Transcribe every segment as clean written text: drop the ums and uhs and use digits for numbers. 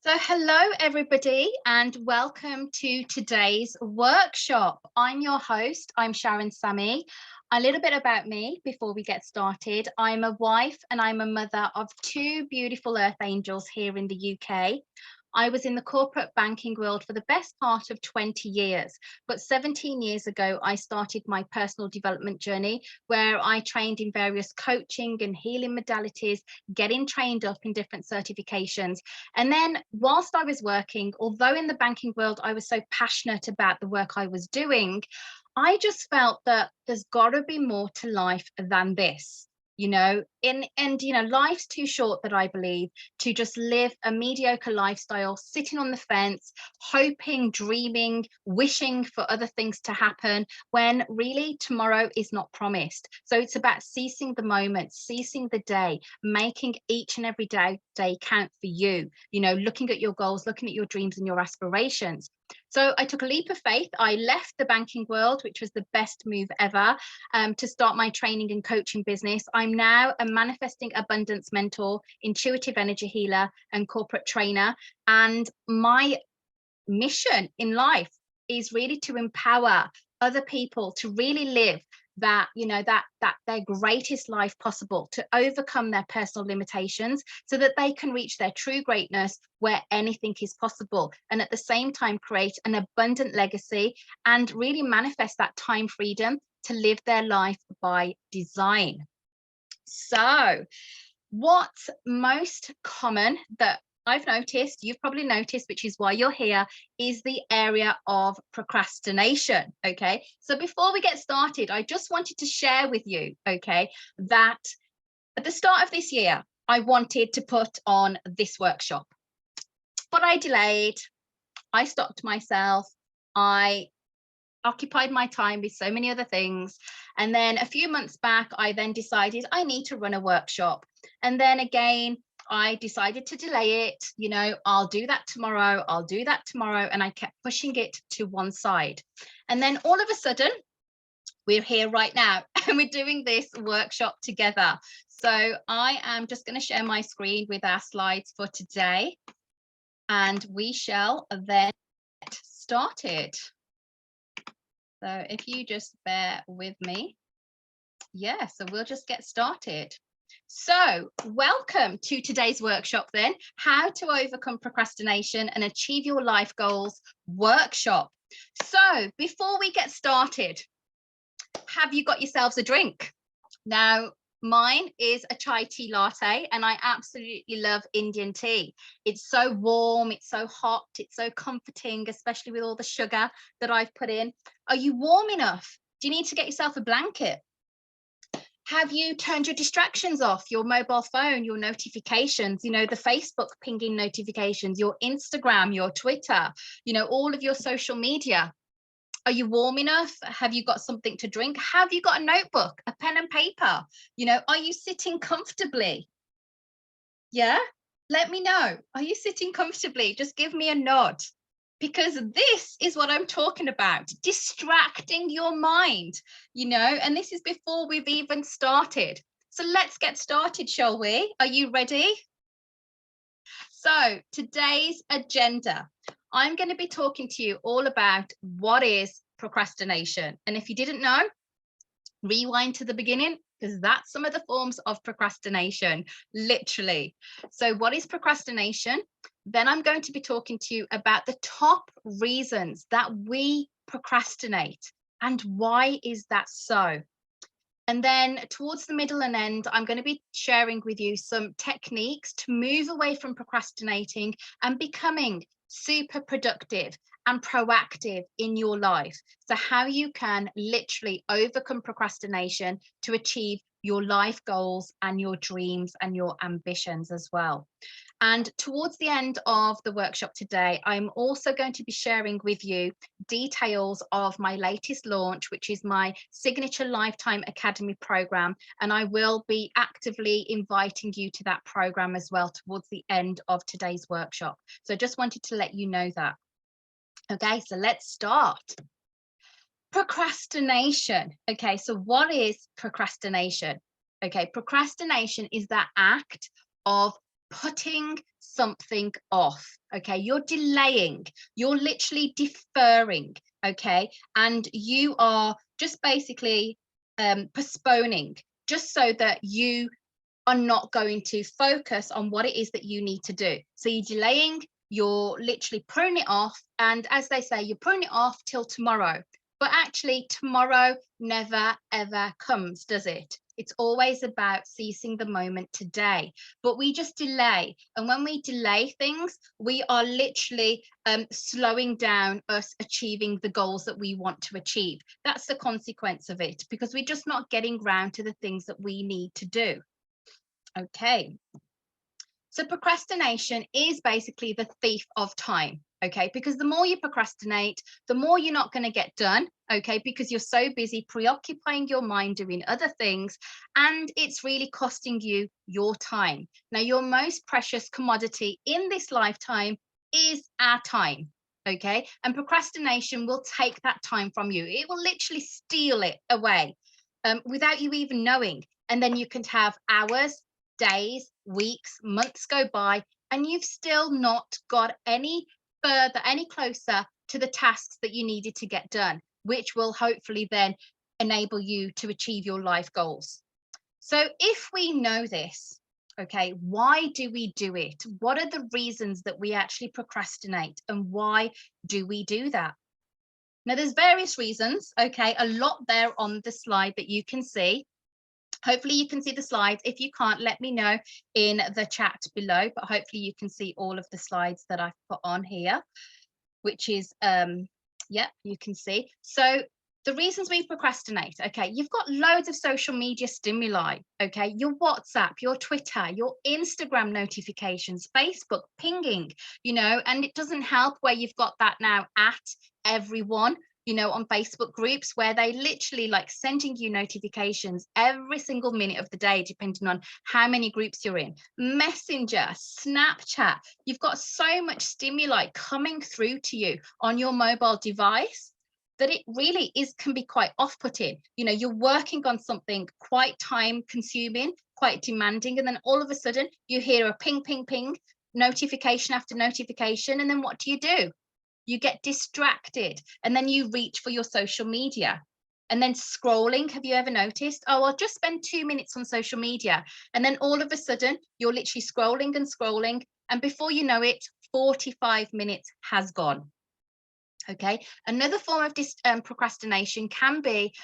So hello everybody and welcome to today's workshop. I'm your host, I'm Sharon Sammy. A little bit about me before we get started. I'm a wife and I'm a mother of two beautiful earth angels here in the UK. I was in the corporate banking world for the best part of 20 years, but 17 years ago, I started my personal development journey where I trained in various coaching and healing modalities, getting trained up in different certifications. And then whilst I was working, although in the banking world, I was so passionate about the work I was doing, I just felt that there's got to be more to life than this. Life's too short, that I believe, to just live a mediocre lifestyle, sitting on the fence, hoping, dreaming, wishing for other things to happen when really tomorrow is not promised. So it's about seizing the moment, seizing the day, making each and every day count for you, looking at your goals, looking at your dreams and your aspirations. So I took a leap of faith. I left the banking world, which was the best move ever, to start my training and coaching business. I'm now a manifesting abundance mentor, intuitive energy healer, and corporate trainer. And my mission in life is really to empower other people to really live that their greatest life possible, to overcome their personal limitations so that they can reach their true greatness where anything is possible, and at the same time create an abundant legacy and really manifest that time freedom to live their life by design. So what's most common that I've noticed, you've probably noticed, which is why you're here, is the area of procrastination. Okay, so before we get started, I just wanted to share with you, okay, that at the start of this year, I wanted to put on this workshop, but I delayed, I stopped myself, I occupied my time with so many other things. And then a few months back, I then decided I need to run a workshop. And then again, I decided to delay it. I'll do that tomorrow. I'll do that tomorrow. And I kept pushing it to one side. And then all of a sudden, we're here right now and we're doing this workshop together. So I am just going to share my screen with our slides for today. And we shall then get started. So if you just bear with me. Yeah, so we'll just get started. So welcome to today's workshop then, how to overcome procrastination and achieve your life goals workshop. So before we get started, have you got yourselves a drink? Now, mine is a chai tea latte and I absolutely love Indian tea. It's so warm, it's so hot, it's so comforting, especially with all the sugar that I've put in. Are you warm enough? Do you need to get yourself a blanket? Have you turned your distractions off, your mobile phone, your notifications, the Facebook pinging notifications, your Instagram, your Twitter, all of your social media? Are you warm enough? Have you got something to drink? Have you got a notebook, a pen and paper? Are you sitting comfortably? Yeah, let me know. Are you sitting comfortably? Just give me a nod. Because this is what I'm talking about, distracting your mind, and this is before we've even started. So let's get started, shall we? Are you ready? So today's agenda, I'm going to be talking to you all about what is procrastination. And if you didn't know, rewind to the beginning, because that's some of the forms of procrastination, literally. So what is procrastination? Then I'm going to be talking to you about the top reasons that we procrastinate and why is that so? And then towards the middle and end, I'm going to be sharing with you some techniques to move away from procrastinating and becoming super productive and proactive in your life. So how you can literally overcome procrastination to achieve your life goals and your dreams and your ambitions as well. And towards the end of the workshop today, I'm also going to be sharing with you details of my latest launch, which is my signature Lifetime Academy program. And I will be actively inviting you to that program as well towards the end of today's workshop. So I just wanted to let you know that. Okay, so let's start. Procrastination. Okay, so what is procrastination? Okay, procrastination is that act of putting something off. Okay, you're delaying, you're literally deferring. Okay, and you are just basically postponing, just so that you are not going to focus on what it is that you need to do. So you're delaying, you're literally putting it off, and as they say, you're putting it off till tomorrow. But actually, tomorrow never ever comes, does it? It's always about seizing the moment today. But we just delay, and when we delay things, we are literally slowing down us achieving the goals that we want to achieve. That's the consequence of it, because we're just not getting round to the things that we need to do. Okay, so procrastination is basically the thief of time. Okay, because the more you procrastinate, the more you're not going to get done. Okay, because you're so busy preoccupying your mind doing other things, and it's really costing you your time. Now, your most precious commodity in this lifetime is our time. Okay, and procrastination will take that time from you. It will literally steal it away without you even knowing. And then you can have hours, days, weeks, months go by, and you've still not got any further, any closer to the tasks that you needed to get done, which will hopefully then enable you to achieve your life goals. So if we know this, okay, why do we do it? What are the reasons that we actually procrastinate, and why do we do that? Now, there's various reasons, okay, a lot there on the slide that you can see. Hopefully you can see the slides. If you can't, let me know in the chat below, but hopefully you can see all of the slides that I've put on here, which is, yeah, you can see. So the reasons we procrastinate, okay, you've got loads of social media stimuli, okay, your WhatsApp, your Twitter, your Instagram notifications, Facebook pinging, you know, and it doesn't help where you've got that now at everyone, you know, on Facebook groups where they literally like sending you notifications every single minute of the day, depending on how many groups you're in. Messenger, Snapchat, you've got so much stimuli coming through to you on your mobile device that it really can be quite off-putting. You know, you're working on something quite time consuming, quite demanding, and then all of a sudden you hear a ping, ping, ping, notification after notification, and then what do? You get distracted, and then you reach for your social media, and then scrolling. Have you ever noticed, oh, I'll just spend 2 minutes on social media, and then all of a sudden you're literally scrolling and scrolling, and before you know it, 45 minutes has gone. Okay, another form of procrastination can be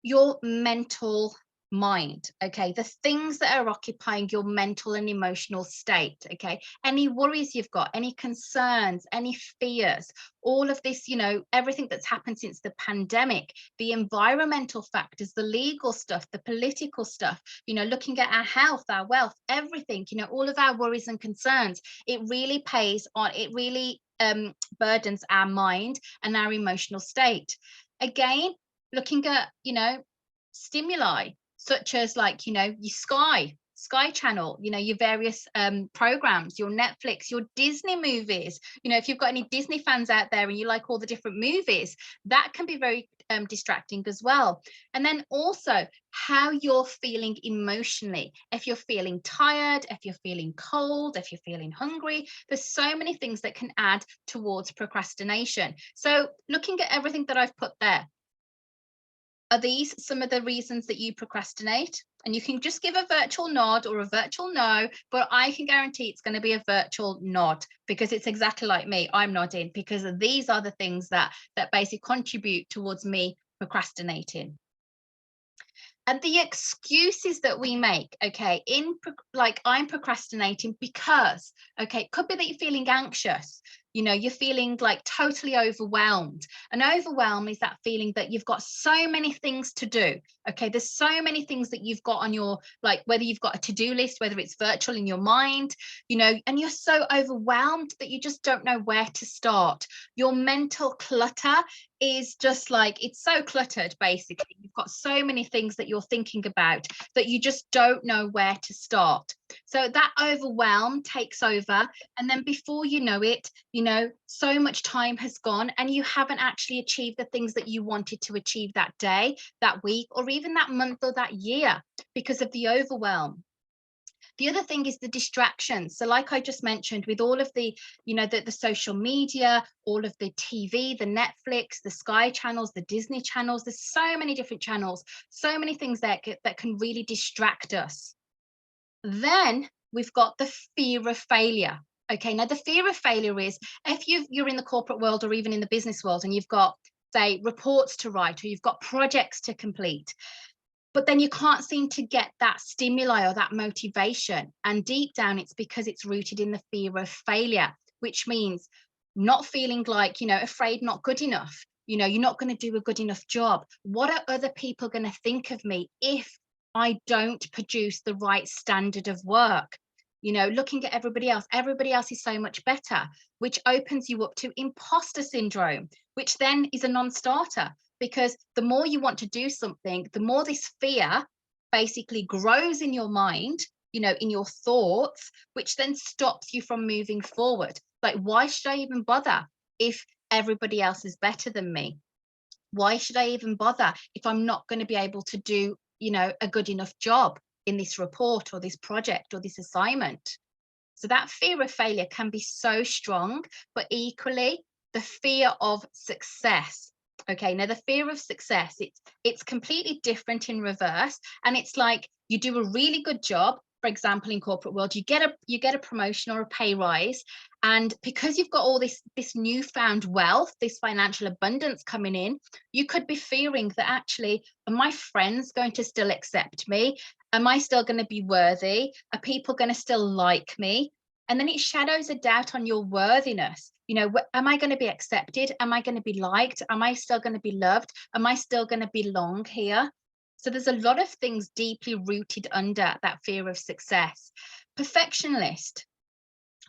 your mental mind. Okay, the things that are occupying your mental and emotional state. Okay, any worries you've got, any concerns, any fears, all of this, you know, everything that's happened since the pandemic, the environmental factors, the legal stuff, the political stuff, you know, looking at our health, our wealth, everything, you know, all of our worries and concerns, it really burdens our mind and our emotional state. Again, looking at, you know, stimuli such as, like, you know, your Sky Channel, you know, your various programs, your Netflix, your Disney movies. You know, if you've got any Disney fans out there and you like all the different movies, that can be very distracting as well. And then also how you're feeling emotionally. If you're feeling tired, if you're feeling cold, if you're feeling hungry, there's so many things that can add towards procrastination. So looking at everything that I've put there, are these some of the reasons that you procrastinate? And you can just give a virtual nod or a virtual no, but I can guarantee it's going to be a virtual nod, because it's exactly like me. I'm nodding because these are the things that basically contribute towards me procrastinating. And the excuses that we make, okay, like, I'm procrastinating because, okay, it could be that you're feeling anxious, you know, you're feeling like totally overwhelmed. And overwhelm is that feeling that you've got so many things to do. Okay, there's so many things that you've got on your, like, whether you've got a to-do list, whether it's virtual in your mind, you know, and you're so overwhelmed that you just don't know where to start. Your mental clutter is just like, it's so cluttered. Basically, you've got so many things that you're thinking about that you just don't know where to start. So that overwhelm takes over, and then before you know it, you know, so much time has gone and you haven't actually achieved the things that you wanted to achieve that day, that week, or even that month or that year, because of the overwhelm. The other thing is the distractions. So like I just mentioned, with all of the, the social media, all of the TV, the Netflix, the Sky channels, the Disney channels, there's so many different channels, so many things that can really distract us. Then we've got the fear of failure. Okay, now the fear of failure is if you're in the corporate world or even in the business world and you've got, say, reports to write or you've got projects to complete, but then you can't seem to get that stimuli or that motivation. And deep down, it's because it's rooted in the fear of failure, which means not feeling like, afraid, not good enough. You're not going to do a good enough job. What are other people going to think of me if I don't produce the right standard of work? Looking at everybody else is so much better, which opens you up to imposter syndrome, which then is a non-starter. Because the more you want to do something, the more this fear basically grows in your mind, in your thoughts, which then stops you from moving forward. Like, why should I even bother if everybody else is better than me? Why should I even bother if I'm not going to be able to do, a good enough job in this report or this project or this assignment? So that fear of failure can be so strong, but equally the fear of success. Okay, now the fear of success, it's completely different in reverse. And it's like you do a really good job. For example, in corporate world, you get a promotion or a pay rise. And because you've got all this newfound wealth, this financial abundance coming in, you could be fearing that actually, are my friends going to still accept me? Am I still going to be worthy? Are people going to still like me? And then it shadows a doubt on your worthiness. Am I going to be accepted? Am I going to be liked? Am I still going to be loved? Am I still going to belong here? So there's a lot of things deeply rooted under that fear of success. Perfectionist.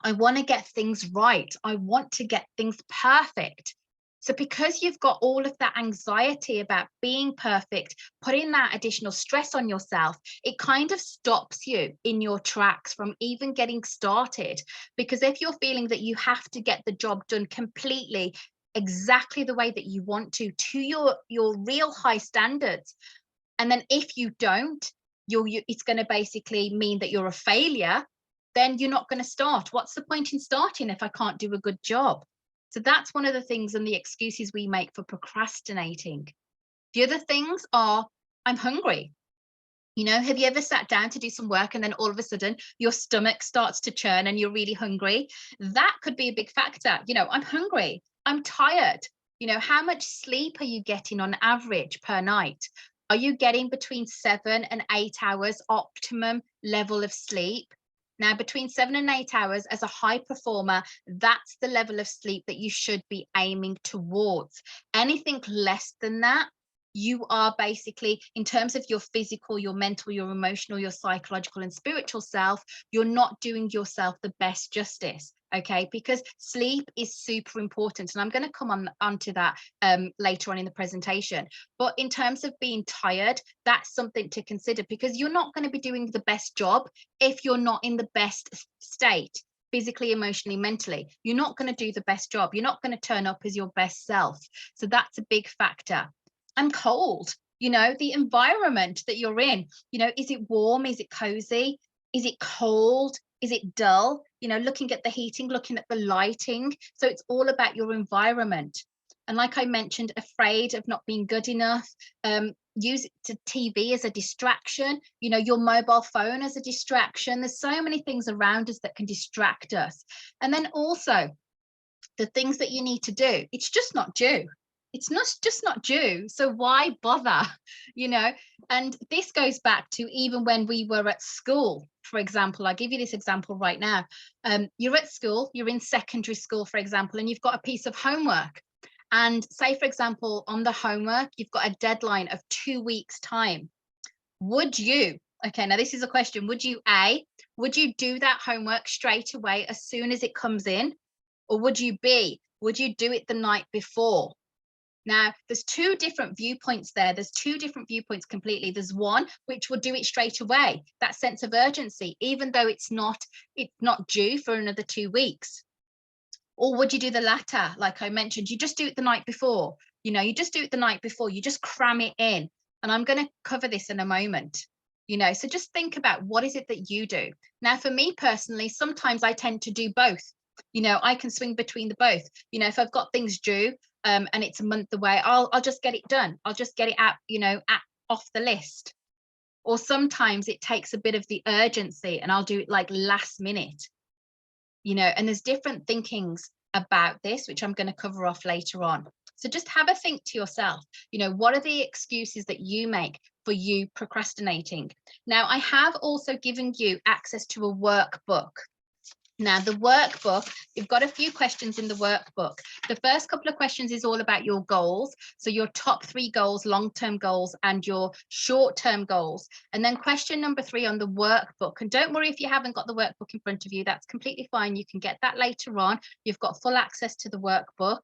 I want to get things right. I want to get things perfect. So because you've got all of that anxiety about being perfect, putting that additional stress on yourself, it kind of stops you in your tracks from even getting started. Because if you're feeling that you have to get the job done completely, exactly the way that you want to your real high standards, and then if you don't, it's going to basically mean that you're a failure, then you're not going to start. What's the point in starting if I can't do a good job? So that's one of the things and the excuses we make for procrastinating. The other things are, I'm hungry. Have you ever sat down to do some work and then all of a sudden your stomach starts to churn and you're really hungry? That could be a big factor. I'm hungry, I'm tired. How much sleep are you getting on average per night? Are you getting between 7 and 8 hours optimum level of sleep? Now, between 7 and 8 hours as a high performer, that's the level of sleep that you should be aiming towards. Anything less than that, you are basically, in terms of your physical, your mental, your emotional, your psychological and spiritual self, you're not doing yourself the best justice. Okay, because sleep is super important. And I'm going to come on to that later on in the presentation. But in terms of being tired, that's something to consider, because you're not going to be doing the best job if you're not in the best state, physically, emotionally, mentally. You're not going to do the best job. You're not going to turn up as your best self. So that's a big factor. I'm cold. The environment that you're in, is it warm? Is it cozy? Is it cold? Is it dull? Looking at the heating, looking at the lighting. So it's all about your environment. And like I mentioned, afraid of not being good enough, use TV as a distraction, your mobile phone as a distraction. There's so many things around us that can distract us. And then also the things that you need to do, it's just not due. It's just not due. So why bother? And this goes back to even when we were at school. For example, I'll give you this example right now. You're at school, you're in secondary school, for example, and you've got a piece of homework. And say, for example, on the homework, you've got a deadline of 2 weeks' time. Would you, okay, now this is a question, would you do that homework straight away as soon as it comes in? Or would you do it the night before? Now, there's two different viewpoints there. There's two different viewpoints completely. There's one which will do it straight away, that sense of urgency, even though it's not due for another 2 weeks. Or would you do the latter? Like I mentioned, you just do it the night before. You just do it the night before. You just cram it in. And I'm going to cover this in a moment. you know. So just think about, what is it that you do? Now, for me personally, sometimes I tend to do both. You know, I can swing between the both. You know, if I've got things due and it's a month away, I'll just get it done. I'll just get it out, you know, off the list. Or sometimes it takes a bit of the urgency and I'll do it like last minute, you know, and there's different thinkings about this, which I'm going to cover off later on. So just have a think to yourself, you know, what are the excuses that you make for you procrastinating? Now, I have also given you access to a workbook. Now, the workbook, you've got a few questions in the workbook. The first couple of questions is all about your goals. So your top 3 goals, long-term goals, and your short-term goals. And then question number 3 on the workbook. And don't worry if you haven't got the workbook in front of you, that's completely fine. You can get that later on. You've got full access to the workbook.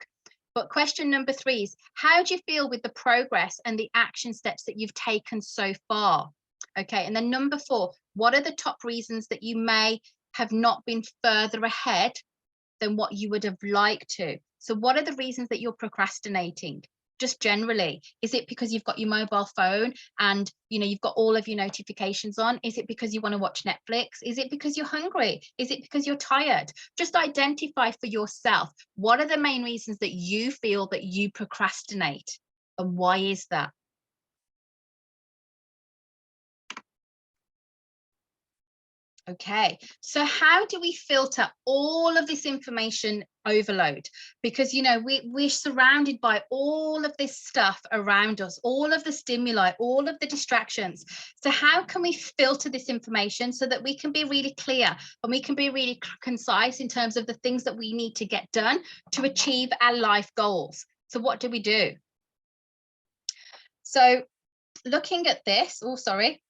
But question number 3 is, how do you feel with the progress and the action steps that you've taken so far? Okay, and then number 4, what are the top reasons that you may have not been further ahead than what you would have liked to? So what are the reasons that you're procrastinating? Just generally, is it because you've got your mobile phone and, you know, you've got all of your notifications on? Is it because you want to watch Netflix? Is it because you're hungry? Is it because you're tired? Just identify for yourself, what are the main reasons that you feel that you procrastinate, and why is that? Okay, so how do we filter all of this information overload? Because, you know, we're surrounded by all of this stuff around us, all of the stimuli, all of the distractions. So how can we filter this information so that we can be really clear and we can be really concise in terms of the things that we need to get done to achieve our life goals? So what do we do? So looking at this,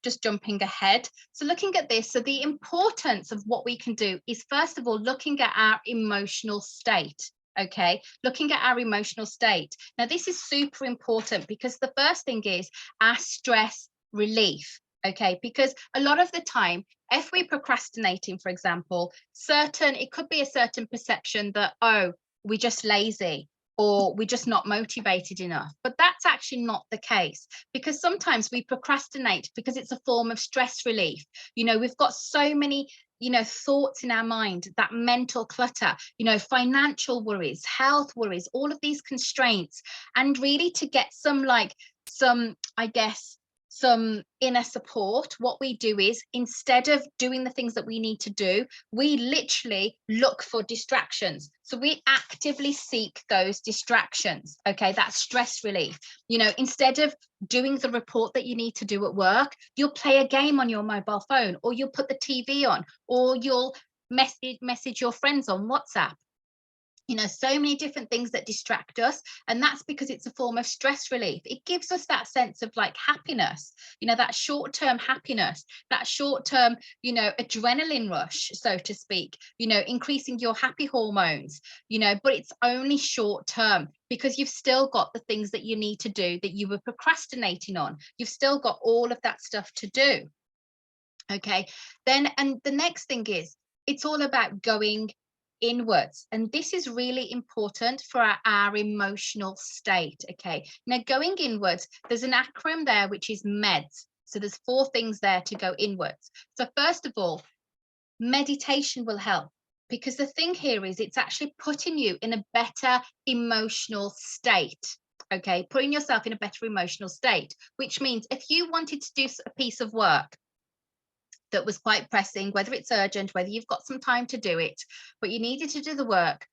just jumping ahead. So looking at this, so the importance of what we can do is, first of all, looking at our emotional state. Okay, looking at our emotional state. Now, this is super important because the first thing is our stress relief. Okay, because a lot of the time, if we're procrastinating, for example, it could be a certain perception that, oh, we're just lazy, or we're just not motivated enough. But that's actually not the case, because sometimes we procrastinate because it's a form of stress relief. You know, we've got so many, you know, thoughts in our mind, that mental clutter, you know, financial worries, health worries, all of these constraints. And really to get some inner support, what we do is, instead of doing the things that we need to do, we literally look for distractions. So we actively seek those distractions. Okay, that's stress relief. You know, instead of doing the report that you need to do at work, you'll play a game on your mobile phone, or you'll put the TV on, or you'll message your friends on WhatsApp. You know, so many different things that distract us, and that's because it's a form of stress relief. It gives us that sense of like happiness, you know, that short-term happiness, that short-term, you know, adrenaline rush, so to speak, you know, increasing your happy hormones, you know, but it's only short-term, because you've still got the things that you need to do that you were procrastinating on. You've still got all of that stuff to do. Okay, then, and the next thing is, it's all about going inwards, and this is really important for our emotional state. Okay, now going inwards, there's an acronym there which is MEDS. So there's 4 things there to go inwards. So first of all, meditation will help, because the thing here is, it's actually putting you in a better emotional state. Okay, putting yourself in a better emotional state, which means if you wanted to do a piece of work that was quite pressing, whether it's urgent, whether you've got some time to do it, but you needed to do the work,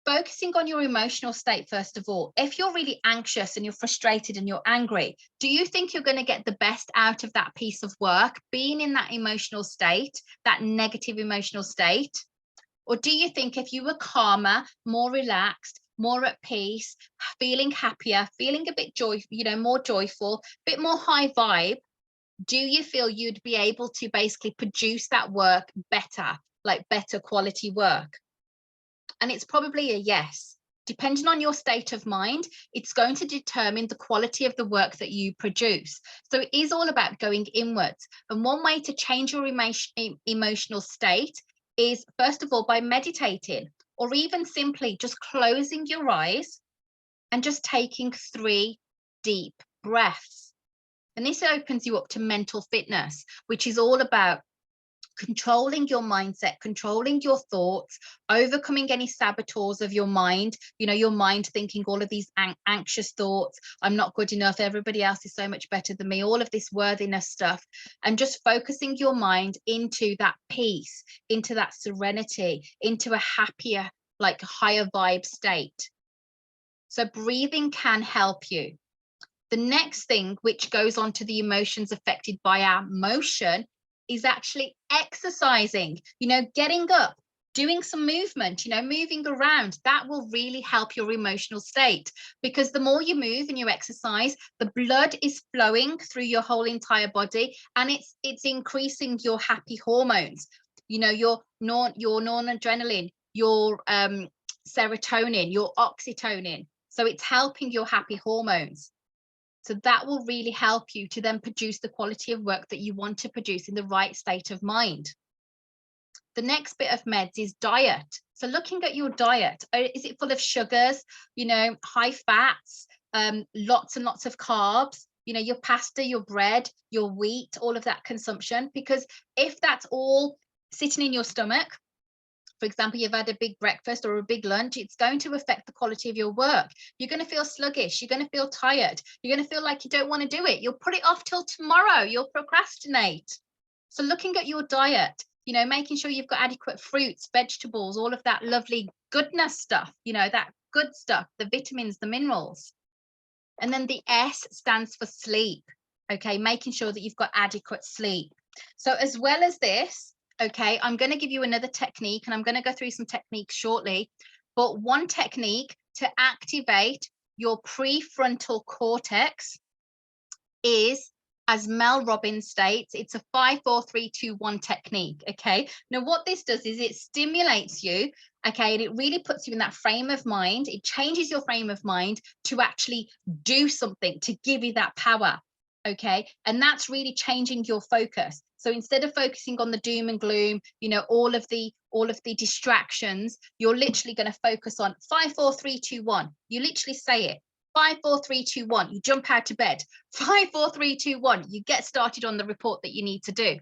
focusing on your emotional state, first of all. If you're really anxious and you're frustrated and you're angry, do you think you're going to get the best out of that piece of work, being in that emotional state, that negative emotional state? Or do you think if you were calmer, more relaxed, more at peace, feeling happier, feeling a bit more joyful, a bit more high vibe, do you feel you'd be able to basically produce that work better, like better quality work? And it's probably a yes. Depending on your state of mind, it's going to determine the quality of the work that you produce. So it is all about going inwards. And one way to change your emotional state is, first of all, by meditating, or even simply just closing your eyes and just taking 3 deep breaths. And this opens you up to mental fitness, which is all about controlling your mindset, controlling your thoughts, overcoming any saboteurs of your mind, your mind thinking all of these anxious thoughts. I'm not good enough. Everybody else is so much better than me. All of this worthiness stuff, and just focusing your mind into that peace, into that serenity, into a happier, like higher vibe state. So breathing can help you. The next thing, which goes on to the emotions affected by our motion, is actually exercising, getting up, doing some movement, moving around. That will really help your emotional state, because the more you move and you exercise, the blood is flowing through your whole entire body, and it's increasing your happy hormones, your noradrenaline, your serotonin, your oxytocin. So it's helping your happy hormones. So that will really help you to then produce the quality of work that you want to produce in the right state of mind. The next bit of meds is diet. So looking at your diet, is it full of sugars, high fats, lots and lots of carbs, your pasta, your bread, your wheat, all of that consumption? Because if that's all sitting in your stomach, for example, you've had a big breakfast or a big lunch, it's going to affect the quality of your work. You're going to feel sluggish. You're going to feel tired. You're going to feel like you don't want to do it. You'll put it off till tomorrow. You'll procrastinate. So looking at your diet, making sure you've got adequate fruits, vegetables, all of that lovely goodness stuff, that good stuff, the vitamins, the minerals. And then the S stands for sleep. Okay, making sure that you've got adequate sleep. So as well as this, okay, I'm going to give you another technique, and I'm going to go through some techniques shortly. But one technique to activate your prefrontal cortex is, as Mel Robbins states, it's a 5-4-3-2-1 technique. Okay, now what this does is it stimulates you, okay, and it really puts you in that frame of mind. It changes your frame of mind to actually do something, to give you that power. Okay, and that's really changing your focus. So instead of focusing on the doom and gloom, all of the distractions, you're literally going to focus on 5-4-3-2-1. You literally say it. 5-4-3-2-1. You jump out of bed. 5-4-3-2-1. You get started on the report that you need to do,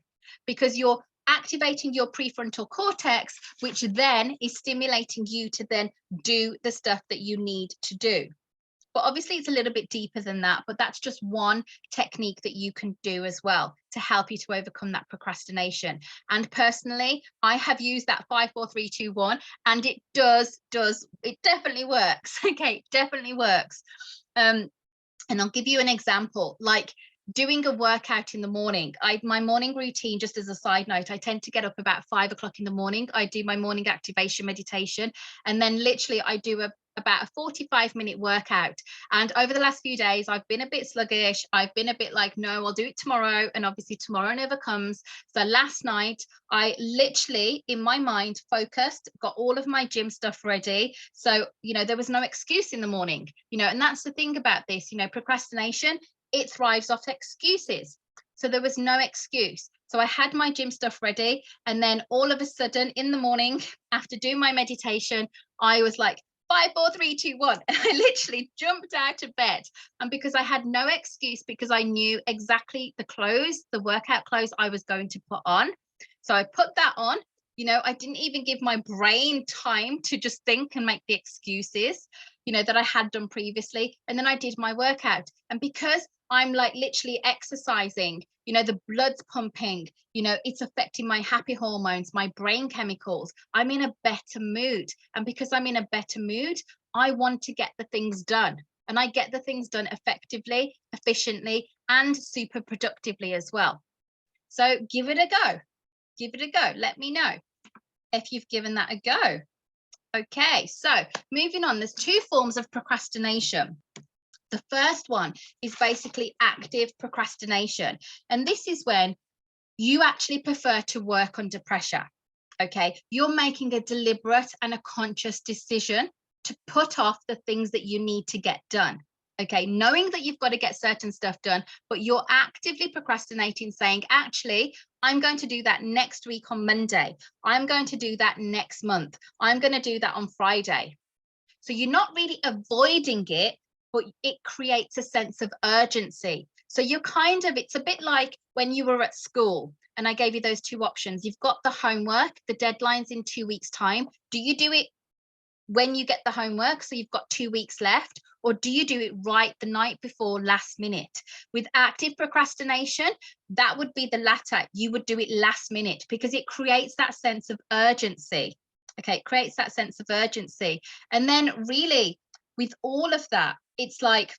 because you're activating your prefrontal cortex, which then is stimulating you to then do the stuff that you need to do. But obviously it's a little bit deeper than that, but that's just one technique that you can do as well to help you to overcome that procrastination. And personally, I have used that 5-4-3-2-1, and it definitely works. Okay, it definitely works. And I'll give you an example, like doing a workout in the morning. My morning routine, just as a side note, I tend to get up about 5 o'clock in the morning. I do my morning activation meditation, and then literally I do about a 45-minute workout. And over the last few days, I've been a bit sluggish. I've been a bit like, no, I'll do it tomorrow. And obviously tomorrow never comes. So last night, I literally, in my mind, focused, got all of my gym stuff ready. So, there was no excuse in the morning, and that's the thing about this, procrastination, it thrives off excuses. So there was no excuse. So I had my gym stuff ready. And then all of a sudden in the morning, after doing my meditation, I was like, 5-4-3-2-1. And I literally jumped out of bed. And because I had no excuse, because I knew exactly the workout clothes I was going to put on. So I put that on. I didn't even give my brain time to just think and make the excuses, that I had done previously. And then I did my workout. And because I'm like literally exercising, the blood's pumping, it's affecting my happy hormones, my brain chemicals. I'm in a better mood. And because I'm in a better mood, I want to get the things done. And I get the things done effectively, efficiently, and super productively as well. So give it a go. Give it a go. Let me know if you've given that a go. Okay, so moving on, there's two forms of procrastination. The first one is basically active procrastination. And this is when you actually prefer to work under pressure. Okay, you're making a deliberate and a conscious decision to put off the things that you need to get done. Okay, knowing that you've got to get certain stuff done, but you're actively procrastinating, saying, actually, I'm going to do that next week on Monday. I'm going to do that next month. I'm going to do that on Friday. So you're not really avoiding it, but it creates a sense of urgency. So you're kind of, it's a bit like when you were at school and I gave you those two options. You've got the homework, the deadline's in 2 weeks' time. Do you do it when you get the homework, so you've got 2 weeks left, or do you do it right the night before, last minute? With active procrastination, that would be the latter. You would do it last minute because it creates that sense of urgency. Okay, it creates that sense of urgency. And then really with all of that, it's like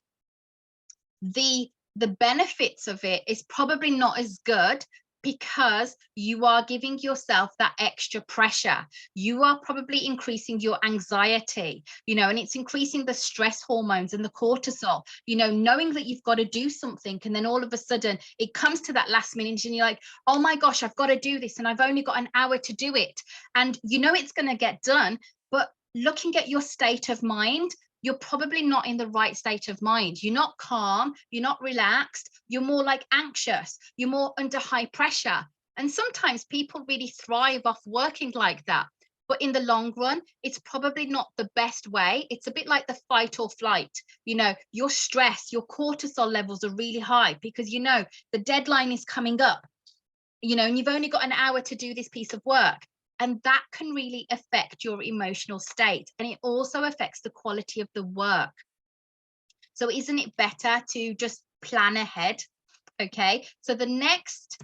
the benefits of it is probably not as good because you are giving yourself that extra pressure. You are probably increasing your anxiety, you know, and it's increasing the stress hormones and the cortisol, you know, knowing that you've got to do something. And then all of a sudden it comes to that last minute and you're like, oh my gosh, I've got to do this. And I've only got an hour to do it. And you know, it's going to get done. But looking at your state of mind, you're probably not in the right state of mind. You're not calm, you're not relaxed, you're more like anxious, you're more under high pressure. And sometimes people really thrive off working like that. But in the long run, it's probably not the best way. It's a bit like the fight or flight. You know, your stress, your cortisol levels are really high because, you know, the deadline is coming up, you know, and you've only got an hour to do this piece of work. And that can really affect your emotional state. And it also affects the quality of the work. So isn't it better to just plan ahead? Okay, so the next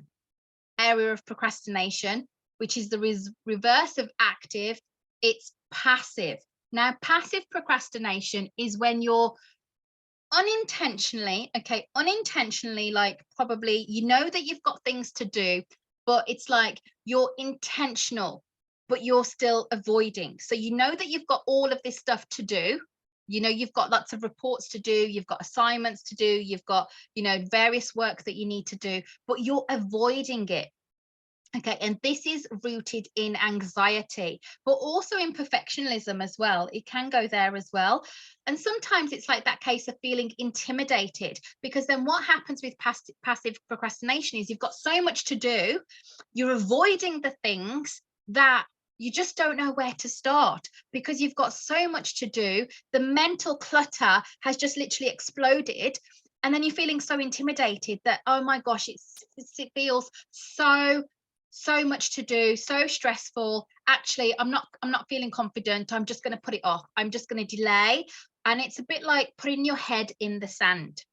area of procrastination, which is the reverse of active, it's passive. Now, passive procrastination is when you're unintentionally, like probably, you know that you've got things to do, but it's like you're intentional, but you're still avoiding. So you know that you've got all of this stuff to do. You know, you've got lots of reports to do, you've got assignments to do, you've got, you know, various work that you need to do, but you're avoiding it. Okay, and this is rooted in anxiety, but also in perfectionism as well. It can go there as well. And sometimes it's like that case of feeling intimidated, because then what happens with passive procrastination is you've got so much to do, you're avoiding the things that you just don't know where to start because you've got so much to do. The mental clutter has just literally exploded. And then you're feeling so intimidated that, oh my gosh, it feels so much to do, so stressful. Actually, I'm not feeling confident. I'm just going to put it off. I'm just going to delay. And it's a bit like putting your head in the sand.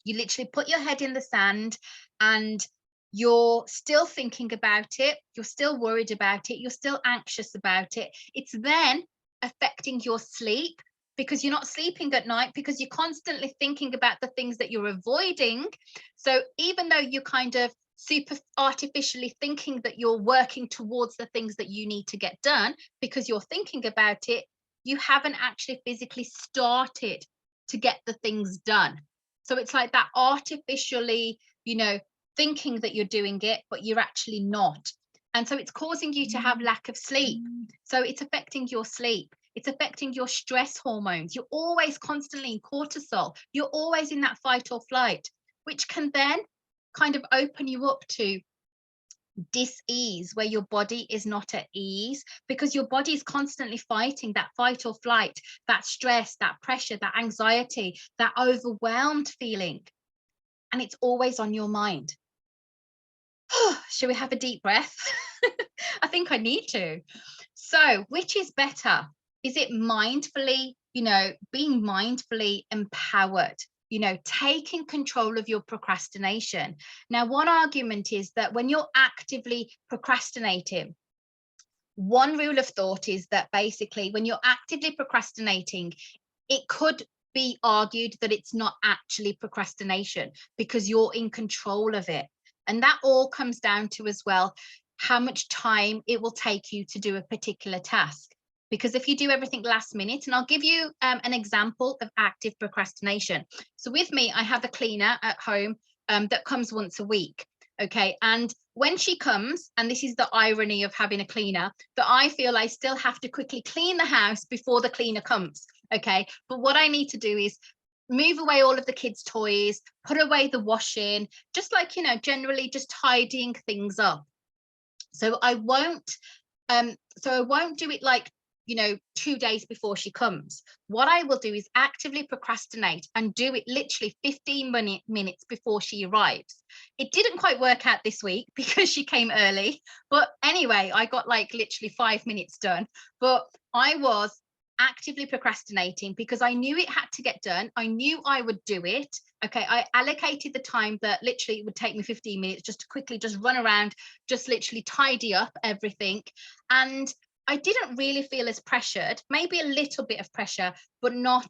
You literally put your head in the sand and you're still thinking about it. You're still worried about it. You're still anxious about it. It's then affecting your sleep because you're not sleeping at night because you're constantly thinking about the things that you're avoiding. So even though you're kind of super artificially thinking that you're working towards the things that you need to get done because you're thinking about it, you haven't actually physically started to get the things done. So it's like that artificially, you know, thinking that you're doing it, but you're actually not. And so it's causing you to have lack of sleep. So it's affecting your sleep. It's affecting your stress hormones. You're always constantly in cortisol. You're always in that fight or flight, which can then kind of open you up to dis-ease, where your body is not at ease because your body is constantly fighting that fight or flight, that stress, that pressure, that anxiety, that overwhelmed feeling. And it's always on your mind. Shall we have a deep breath? I think I need to. So which is better? Is it mindfully, you know, being mindfully empowered, you know, taking control of your procrastination? Now, one argument is that when you're actively procrastinating, one rule of thought is that basically when you're actively procrastinating, it could be argued that it's not actually procrastination because you're in control of it. And that all comes down to as well how much time it will take you to do a particular task. Because if you do everything last minute, and I'll give you an example of active procrastination. So with me, I have a cleaner at home that comes once a week. Okay, and when she comes, and this is the irony of having a cleaner, that I feel I still have to quickly clean the house before the cleaner comes. Okay, but what I need to do is move away all of the kids' toys, put away the washing, just like, you know, generally just tidying things up. So I won't do it like, 2 days before she comes. What I will do is actively procrastinate and do it literally 15 minutes before she arrives. It didn't quite work out this week because she came early. But anyway, I got like literally 5 minutes done. But I was actively procrastinating because I knew it had to get done. I knew I would do it. Okay, I allocated the time that literally it would take me 15 minutes just to quickly just run around, just literally tidy up everything. And I didn't really feel as pressured, maybe a little bit of pressure, but not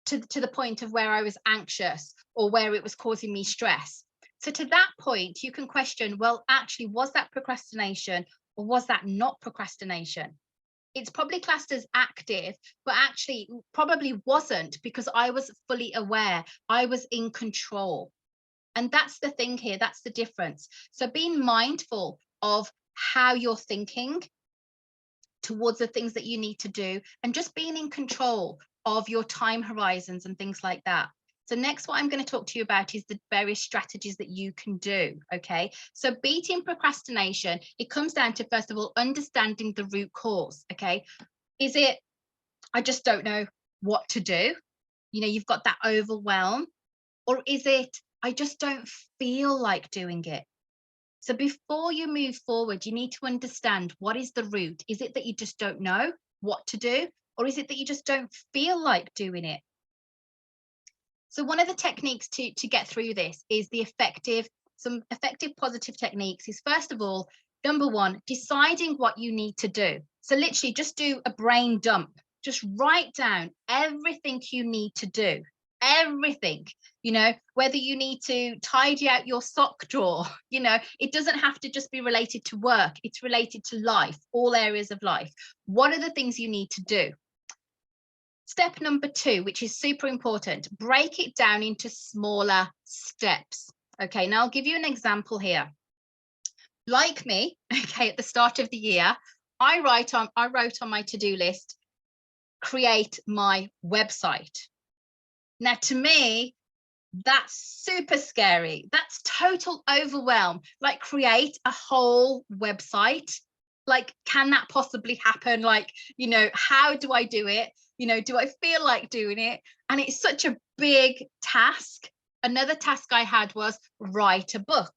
to the point of where I was anxious or where it was causing me stress. So to that point, you can question, well, actually, was that procrastination or was that not procrastination? It's probably classed as active, but actually probably wasn't, because I was fully aware, I was in control. And that's the thing here, that's the difference. So being mindful of how you're thinking towards the things that you need to do, and just being in control of your time horizons and things like that. So next, what I'm going to talk to you about is the various strategies that you can do. Okay, so beating procrastination, it comes down to, first of all, understanding the root cause. Okay, is it, I just don't know what to do? You've got that overwhelm. Or is it, I just don't feel like doing it? So before you move forward, you need to understand, what is the root? Is it that you just don't know what to do? Or is it that you just don't feel like doing it? So one of the techniques to get through this is some effective positive techniques is, first of all, number one, deciding what you need to do. So literally just do a brain dump. Just write down everything you need to do. Everything, whether you need to tidy out your sock drawer, it doesn't have to just be related to work. It's related to life, all areas of life. What are the things you need to do? Step number 2, which is super important, break it down into smaller steps. Okay, now I'll give you an example here. Like me, okay, at the start of the year, I wrote on my to-do list, create my website. Now, to me, that's super scary. That's total overwhelm. Like, create a whole website. Like, can that possibly happen? Like, how do I do it? Do I feel like doing it? And it's such a big task. Another task I had was write a book.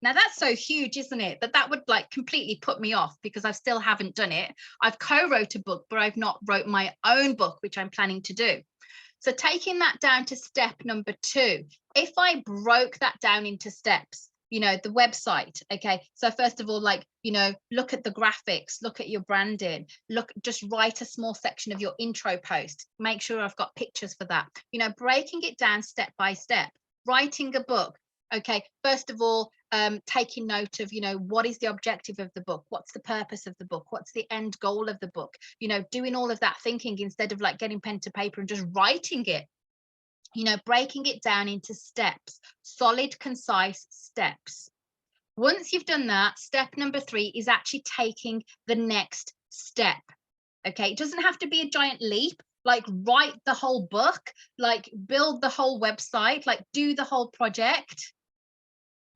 Now that's so huge, isn't it? That would like completely put me off, because I still haven't done it. I've co-wrote a book, but I've not wrote my own book, which I'm planning to do. So taking that down to step number 2, if I broke that down into steps, the website, okay, so first of all, like, look at the graphics, look at your branding, just write a small section of your intro post, make sure I've got pictures for that, breaking it down step by step. Writing a book, okay, first of all, taking note of, what is the objective of the book? What's the purpose of the book? What's the end goal of the book? Doing all of that thinking instead of like getting pen to paper and just writing it. Breaking it down into steps, solid, concise steps. Once you've done that, step number 3 is actually taking the next step. Okay, it doesn't have to be a giant leap, like write the whole book, like build the whole website, like do the whole project.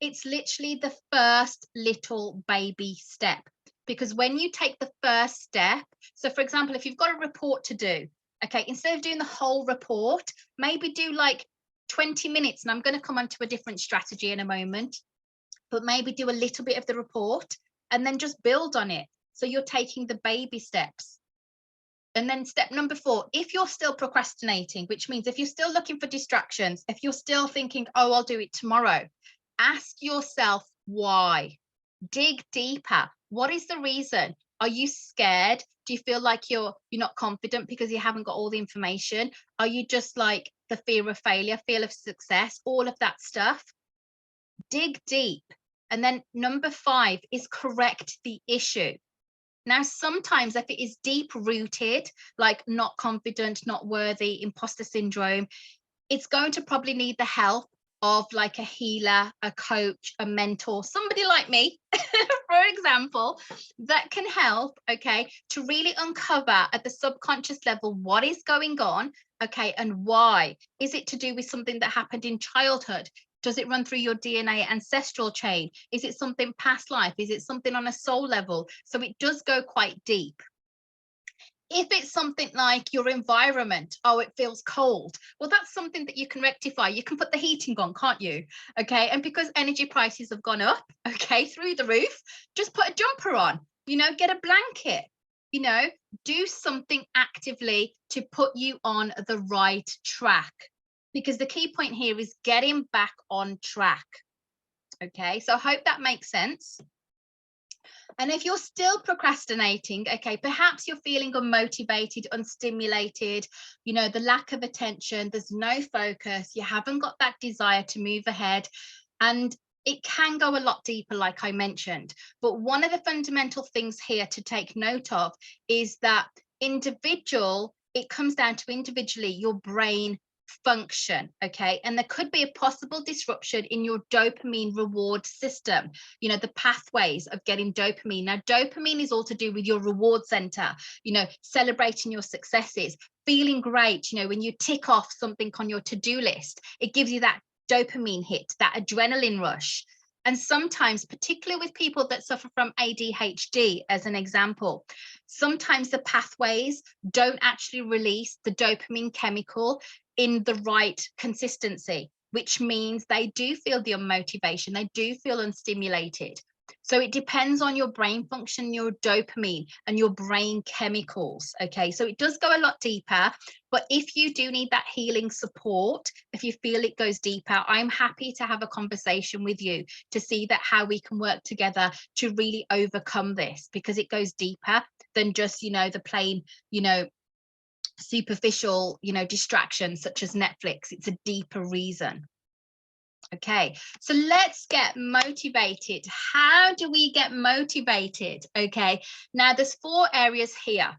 It's literally the first little baby step. Because when you take the first step, so for example, if you've got a report to do, okay, instead of doing the whole report, maybe do like 20 minutes, and I'm going to come on to a different strategy in a moment, but maybe do a little bit of the report and then just build on it. So you're taking the baby steps. And then step number 4, if you're still procrastinating, which means if you're still looking for distractions, if you're still thinking, oh, I'll do it tomorrow, ask yourself why. Dig deeper. What is the reason? Are you scared? Do you feel like you're not confident because you haven't got all the information? Are you just like the fear of failure, fear of success, all of that stuff? Dig deep. And then number 5 is correct the issue. Now, sometimes if it is deep rooted, like not confident, not worthy, imposter syndrome, it's going to probably need the help of like a healer, a coach, a mentor, somebody like me, for example, that can help, okay, to really uncover at the subconscious level what is going on, okay, and why. Is it to do with something that happened in childhood? Does it run through your DNA ancestral chain? Is it something past life? Is it something on a soul level? So it does go quite deep. If it's something like your environment, oh, it feels cold, well, that's something that you can rectify. You can put the heating on, can't you? Okay. And because energy prices have gone up, okay, through the roof, just put a jumper on, get a blanket, do something actively to put you on the right track. Because the key point here is getting back on track. Okay. So I hope that makes sense. And if you're still procrastinating, okay, perhaps you're feeling unmotivated, unstimulated, the lack of attention, there's no focus, you haven't got that desire to move ahead. And it can go a lot deeper, like I mentioned. But one of the fundamental things here to take note of is that it comes down to individually your brain function, okay? And there could be a possible disruption in your dopamine reward system, the pathways of getting dopamine. Now, dopamine is all to do with your reward center, celebrating your successes, feeling great, when you tick off something on your to-do list, it gives you that dopamine hit, that adrenaline rush. And sometimes, particularly with people that suffer from ADHD, as an example, sometimes the pathways don't actually release the dopamine chemical in the right consistency, which means they do feel the unmotivation, they do feel unstimulated. So it depends on your brain function, your dopamine and your brain chemicals. Okay, so it does go a lot deeper, but if you do need that healing support, if you feel it goes deeper, I'm happy to have a conversation with you to see that how we can work together to really overcome this, because it goes deeper than just, the plain, superficial, distractions such as Netflix. It's a deeper reason. Okay, so let's get motivated. How do we get motivated? Okay, now there's 4 areas here.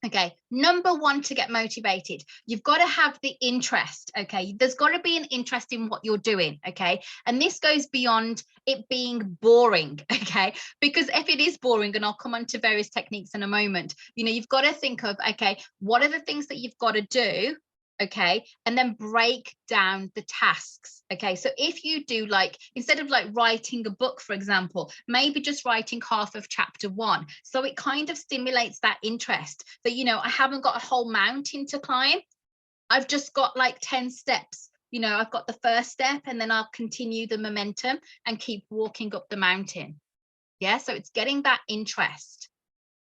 Okay, number 1, to get motivated, you've got to have the interest. Okay, there's got to be an interest in what you're doing. Okay, and this goes beyond it being boring. Okay, because if it is boring, and I'll come on to various techniques in a moment, you've got to think of, okay, what are the things that you've got to do? Okay, and then break down the tasks. Okay, so if you do, like, instead of like writing a book, for example, maybe just writing half of chapter 1, so it kind of stimulates that interest that, I haven't got a whole mountain to climb, I've just got like 10 steps. I've got the first step, and then I'll continue the momentum and keep walking up the mountain. Yeah, so it's getting that interest.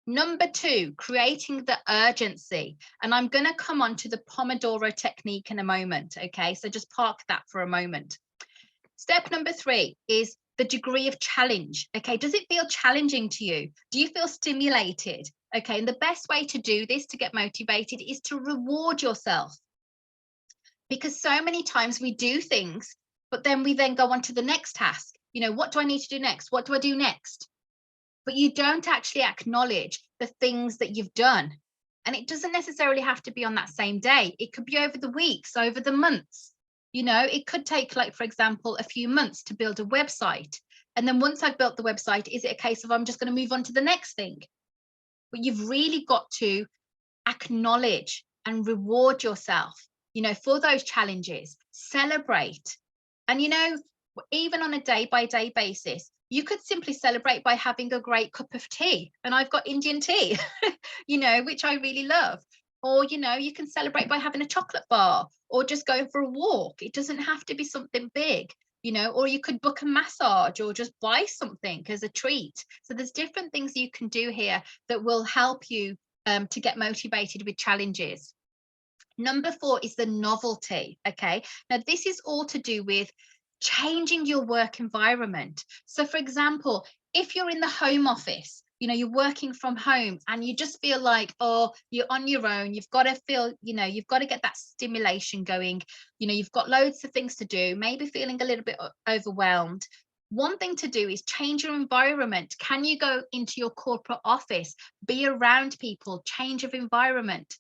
Number 2, creating the urgency. And I'm going to come on to the Pomodoro Technique in a moment. Okay, so just park that for a moment. Step number 3 is the degree of challenge. Okay, does it feel challenging to you? Do you feel stimulated? Okay, and the best way to do this, to get motivated, is to reward yourself. Because so many times we do things, but then we go on to the next task. What do I need to do next? What do I do next? But you don't actually acknowledge the things that you've done. And it doesn't necessarily have to be on that same day. It could be over the weeks, over the months. It could take, like, for example, a few months to build a website. And then once I've built the website, is it a case of I'm just going to move on to the next thing? But you've really got to acknowledge and reward yourself, for those challenges, celebrate. And, even on a day-by-day basis, you could simply celebrate by having a great cup of tea. And I've got Indian tea, which I really love. Or, you can celebrate by having a chocolate bar or just going for a walk. It doesn't have to be something big, or you could book a massage or just buy something as a treat. So there's different things you can do here that will help you to get motivated with challenges. Number 4 is the novelty. Okay, now this is all to do with changing your work environment. So, for example, if you're in the home office, you're working from home and you just feel like, oh, you're on your own, you've got to feel, you've got to get that stimulation going, you've got loads of things to do, maybe feeling a little bit overwhelmed. One thing to do is change your environment. Can you go into your corporate office, be around people, change of environment?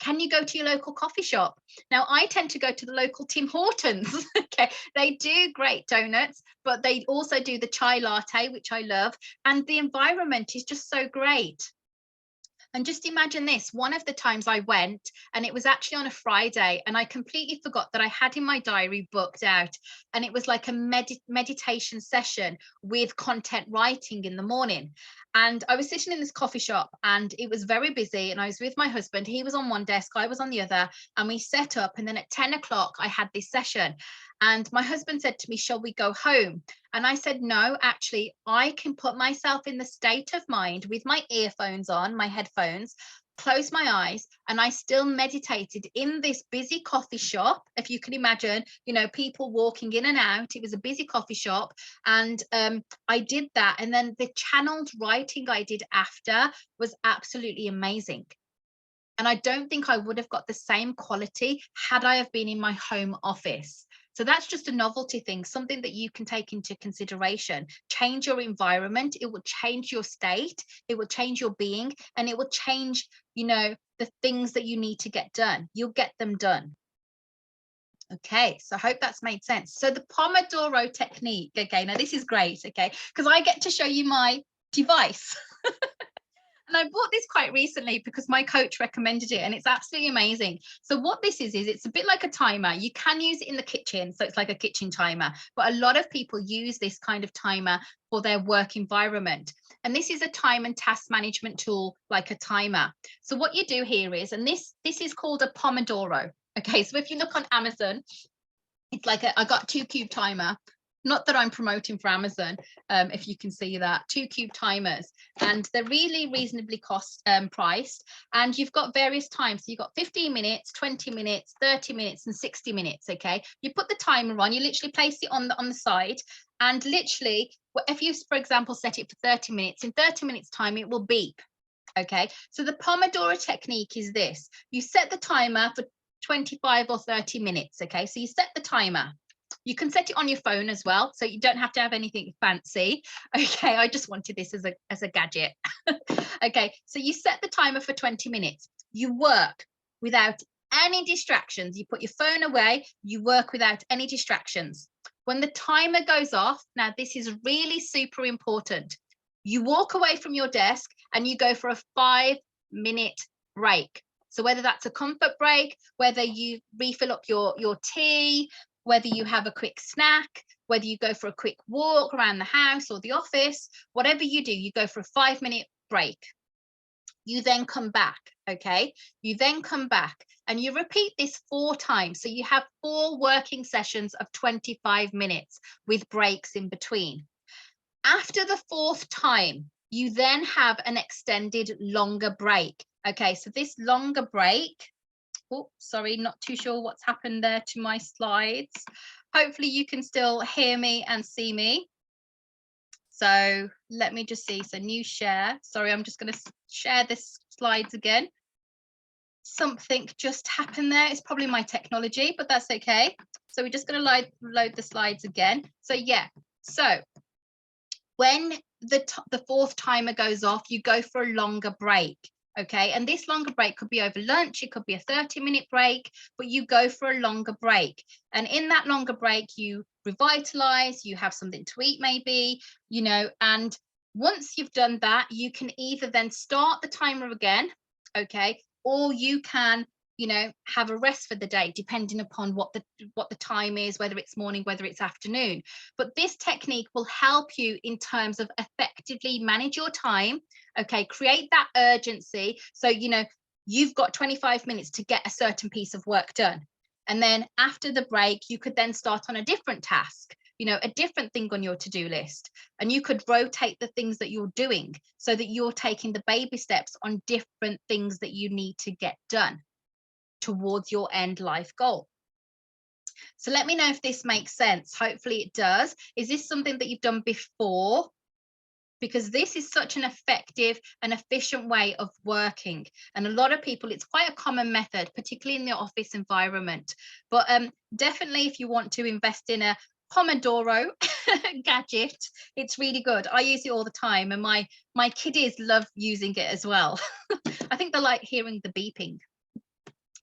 Can you go to your local coffee shop? Now, I tend to go to the local Tim Hortons. Okay, they do great donuts, but they also do the chai latte, which I love. And the environment is just so great. And just imagine this, one of the times I went, and it was actually on a Friday, and I completely forgot that I had in my diary booked out, and it was like a meditation session with content writing in the morning. And I was sitting in this coffee shop and it was very busy, and I was with my husband. He was on one desk, I was on the other, and we set up. And then at 10 o'clock, I had this session. And my husband said to me, "Shall we go home?" And I said, "No, actually, I can put myself in the state of mind with my earphones on, my headphones, close my eyes, and I still meditated in this busy coffee shop." If you can imagine, people walking in and out. It was a busy coffee shop. And I did that. And then the channeled writing I did after was absolutely amazing. And I don't think I would have got the same quality had I have been in my home office. So that's just a novelty thing, something that you can take into consideration. Change your environment. It will change your state. It will change your being, and it will change, the things that you need to get done. You'll get them done. Okay, so I hope that's made sense. So the Pomodoro Technique, okay, now this is great, okay, because I get to show you my device. And I bought this quite recently because my coach recommended it, and it's absolutely amazing. So what this is it's a bit like a timer. You can use it in the kitchen, so it's like a kitchen timer, but a lot of people use this kind of timer for their work environment. And this is a time and task management tool, like a timer. So what you do here is, and this is called a Pomodoro. Okay, so if you look on Amazon, it's like I got 2-cube timer. Not that I'm promoting for Amazon, if you can see that, 2-cube timers, and they're really reasonably priced. And you've got various times. So you've got 15 minutes, 20 minutes, 30 minutes, and 60 minutes. Okay, you put the timer on, you literally place it on the side, and literally, if you, for example, set it for 30 minutes, in 30 minutes time, it will beep. Okay, so the Pomodoro technique is this: you set the timer for 25 or 30 minutes. Okay, so you set the timer. You can set it on your phone as well, so you don't have to have anything fancy. Okay, I just wanted this as a gadget. Okay, so you set the timer for 20 minutes. You work without any distractions. You put your phone away, you work without any distractions. When the timer goes off, now this is really super important. You walk away from your desk and you go for a 5-minute break. So whether that's a comfort break, whether you refill up your tea, whether you have a quick snack, whether you go for a quick walk around the house or the office, whatever you do, you go for a 5-minute break. You then come back, okay? You then come back and you repeat this 4 times. So you have 4 working sessions of 25 minutes with breaks in between. After the 4th time, you then have an extended longer break. Okay, so this longer break, oh, sorry, not too sure what's happened there to my slides. Hopefully you can still hear me and see me. So let me just see. So new share. Sorry, I'm just going to share this slides again. Something just happened there. It's probably my technology, but that's okay. So we're just going to load the slides again. So yeah, so when the 4th timer goes off, you go for a longer break. Okay, and this longer break could be over lunch, it could be a 30-minute break, but you go for a longer break. And in that longer break, you revitalize, you have something to eat maybe, and once you've done that, you can either then start the timer again, okay, or you can, have a rest for the day, depending upon what the time is, whether it's morning, whether it's afternoon. But this technique will help you in terms of effectively manage your time. Okay, create that urgency. So, you've got 25 minutes to get a certain piece of work done. And then after the break, you could then start on a different task, a different thing on your to-do list. And you could rotate the things that you're doing so that you're taking the baby steps on different things that you need to get done towards your end life goal. So let me know if this makes sense. Hopefully it does. Is this something that you've done before? Because this is such an effective and efficient way of working. And a lot of people, it's quite a common method, particularly in the office environment. But definitely if you want to invest in a Pomodoro gadget, it's really good. I use it all the time, and my kiddies love using it as well. I think they like hearing the beeping.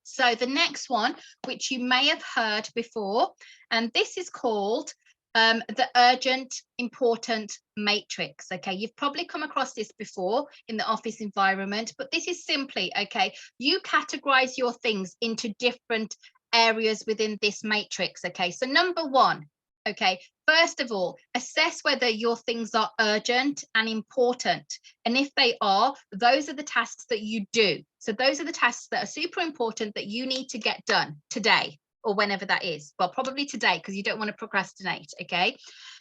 So the next one, which you may have heard before, and this is called the urgent important matrix. Okay, you've probably come across this before in the office environment, but this is simply, okay, you categorize your things into different areas within this matrix. Okay, so number 1, Okay, first of all, assess whether your things are urgent and important. And if they are, those are the tasks that you do. So those are the tasks that are super important that you need to get done today or whenever that is. Well, probably today, because you don't want to procrastinate. Okay.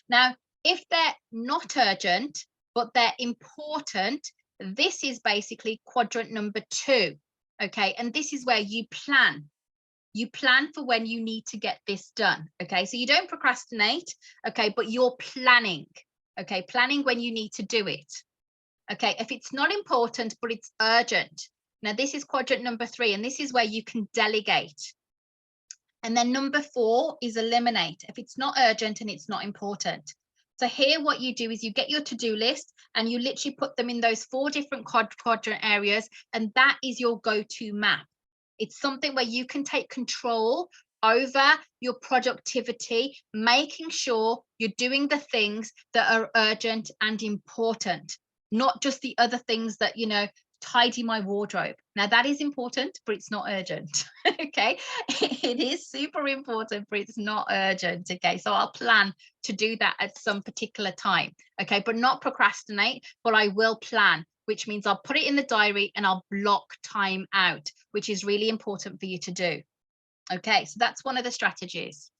Now, if they're not urgent, but they're important, this is basically quadrant number 2. Okay. And this is where you plan. You plan for when you need to get this done. Okay, so you don't procrastinate, okay, but you're planning. Okay, planning when you need to do it. Okay, if it's not important but it's urgent, now this is quadrant number 3, and this is where you can delegate. And then number 4 is eliminate. If it's not urgent and it's not important. So here what you do is you get your to-do list and you literally put them in those 4 different quadrant areas, and that is your go-to map. It's something where you can take control over your productivity, making sure you're doing the things that are urgent and important, not just the other things that, you know, tidy my wardrobe. Now that is important, but it's not urgent. Okay, it is super important, but it's not urgent. Okay, so I'll plan to do that at some particular time. Okay, but not procrastinate, but I will plan, which means I'll put it in the diary and I'll block time out, which is really important for you to do. Okay, so that's one of the strategies.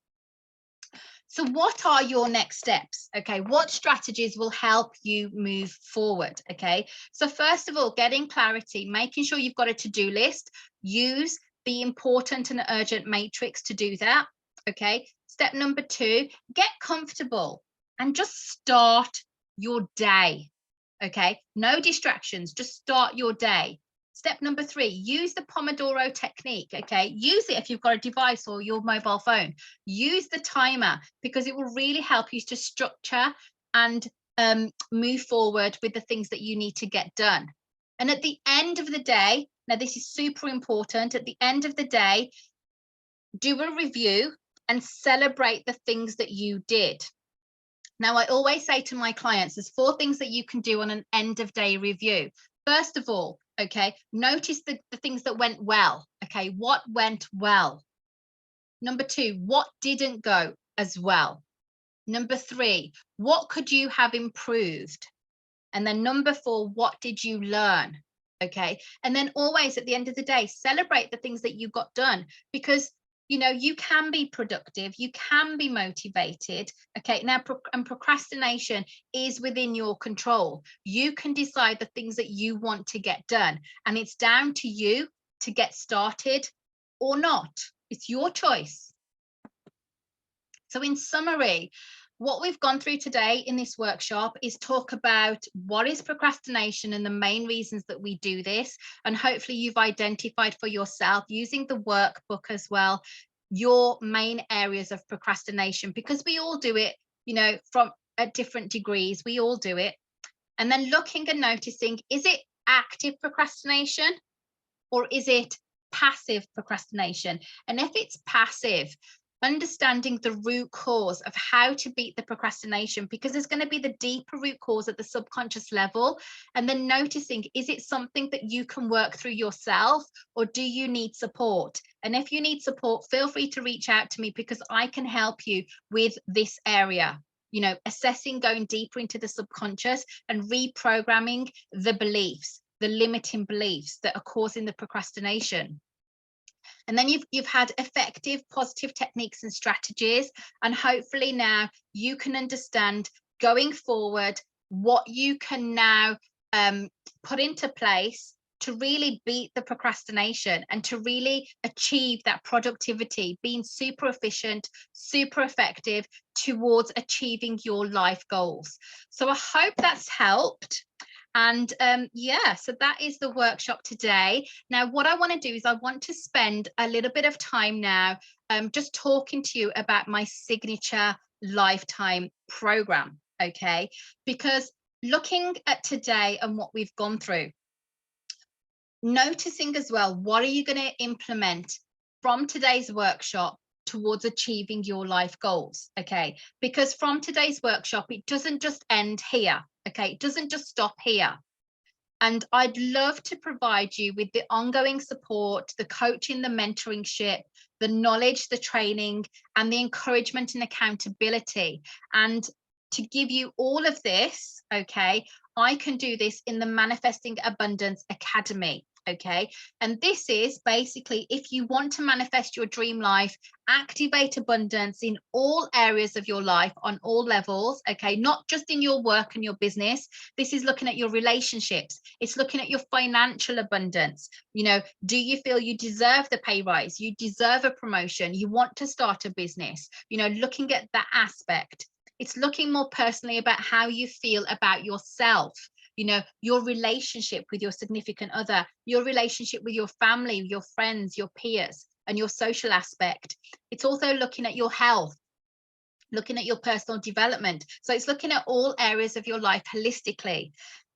So what are your next steps? Okay, what strategies will help you move forward? Okay, so first of all, getting clarity, making sure you've got a to-do list. Use the important and urgent matrix to do that. Okay, step number 2, get comfortable and just start your day. Okay, no distractions, just start your day. Step number 3, use the Pomodoro Technique. Okay, use it if you've got a device or your mobile phone. Use the timer because it will really help you to structure and move forward with the things that you need to get done. And at the end of the day, now this is super important, at the end of the day, do a review and celebrate the things that you did. Now, I always say to my clients, there's 4 things that you can do on an end of day review. First of all, okay, notice the things that went well. Okay, what went well? Number 2, what didn't go as well? Number 3, what could you have improved? And then number 4, what did you learn? Okay, and then always at the end of the day, celebrate the things that you got done, because you know, you can be productive, you can be motivated. Okay, now and procrastination is within your control. You can decide the things that you want to get done, and it's down to you to get started or not. It's your choice. So in summary, what we've gone through today in this workshop is talk about what is procrastination and the main reasons that we do this. And hopefully you've identified for yourself, using the workbook as well, your main areas of procrastination, because we all do it, you know, from at different degrees, we all do it. And then looking and noticing, is it active procrastination or is it passive procrastination? And if it's passive, understanding the root cause of how to beat the procrastination, because there's going to be the deeper root cause at the subconscious level, and then noticing, is it something that you can work through yourself or do you need support? And if you need support, feel free to reach out to me, because I can help you with this area, you know, assessing, going deeper into the subconscious and reprogramming the beliefs, the limiting beliefs that are causing the procrastination. And then you've had effective, positive techniques and strategies. And hopefully now you can understand going forward what you can now put into place to really beat the procrastination and to really achieve that productivity, being super efficient, super effective towards achieving your life goals. So I hope that's helped. And yeah, so that is the workshop today. Now, what I want to do is I want to spend a little bit of time now just talking to you about my signature lifetime program, okay? Because looking at today and what we've gone through, noticing as well, what are you going to implement from today's workshop towards achieving your life goals, okay? Because from today's workshop, it doesn't just end here. Okay, it doesn't just stop here. And I'd love to provide you with the ongoing support, the coaching, the mentoringship, the knowledge, the training, and the encouragement and accountability. And to give you all of this, okay, I can do this in the Manifesting Abundance Academy. Okay, and this is basically, if you want to manifest your dream life, activate abundance in all areas of your life on all levels, okay, not just in your work and your business. This is looking at your relationships, it's looking at your financial abundance. You know, do you feel you deserve the pay rise, you deserve a promotion, you want to start a business, you know, looking at that aspect. It's looking more personally about how you feel about yourself, you know, your relationship with your significant other, your relationship with your family, your friends, your peers, and your social aspect. It's also looking at your health, looking at your personal development. So it's looking at all areas of your life holistically.